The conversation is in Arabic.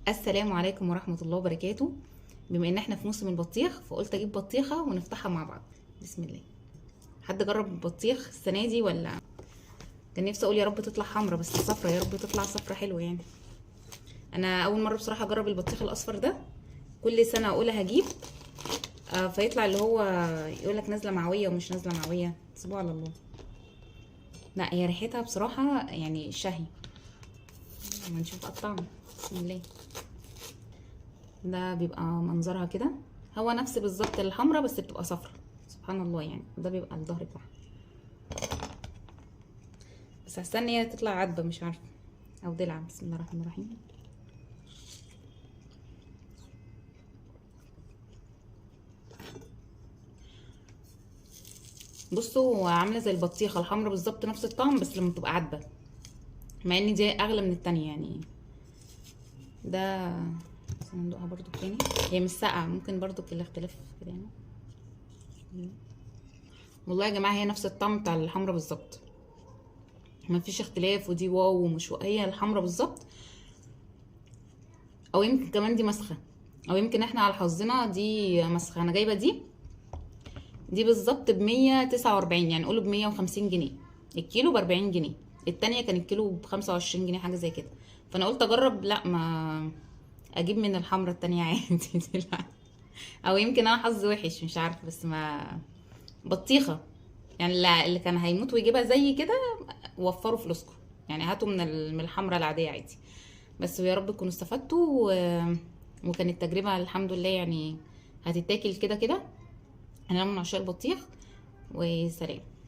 السلام عليكم ورحمة الله وبركاته. بما ان احنا في موسم البطيخ فقلت اجيب بطيخة ونفتحها مع بعض. بسم الله. حد جرب البطيخ السنة دي ولا؟ كان نفسي اقول يا رب تطلع حمرا بس صفرا، يا رب تطلع صفرا حلوة يعني. انا اول مرة بصراحة اجرب البطيخ الاصفر ده. كل سنة اقول هجيب فيطلع اللي هو يقولك نازلة معوية ومش نازلة معوية، سيبوه على الله. لا هي ريحتها بصراحة يعني شهي. اما نشوف الطعم. بسم الله. ده بيبقى منظرها كده، هو نفس بالظبط الحمرا بس بتبقى صفرا. سبحان الله يعني. ده بيبقى الظهر بتاعها، بس هستنى هي تطلع عدبة مش عارفة او دلع. بسم الله الرحمن الرحيم. بصوا هو عاملة زي البطيخة الحمرا بالظبط، نفس الطعم بس لما تبقى عدبة، مع ان دي اغلى من التانية يعني. ده ندوقها برضو تاني. هي مش ساقعة، ممكن برضو في الاختلاف كده يعني. والله يا جماعة هي نفس الطعم بتاع الحمرا بالظبط، ما فيش اختلاف. ودي واو ومش واو، هي الحمرا بالظبط. او يمكن كمان دي مسخة، او يمكن احنا على حظنا دي مسخة. انا جايبة دي بالظبط ب149، يعني قولوا ب150 جنيه. الكيلو ب40 جنيه. التانية كان الكيلو ب25 جنيه حاجة زي كده. فانا قلت اجرب، لا ما اجيب من الحمرا التانية عادي. دي لا. او يمكن انا حظي وحش مش عارفه، بس ما بطيخه يعني. اللي كان هيموت ويجيبها زي كده وفروا فلوسكم يعني. هاتوا من الحمرا العاديه عادي. بس يا رب تكونوا استفدتوا وكانت تجربه الحمد لله يعني. هتتاكل كده كده. انا من عشاق البطيخ. وسلام.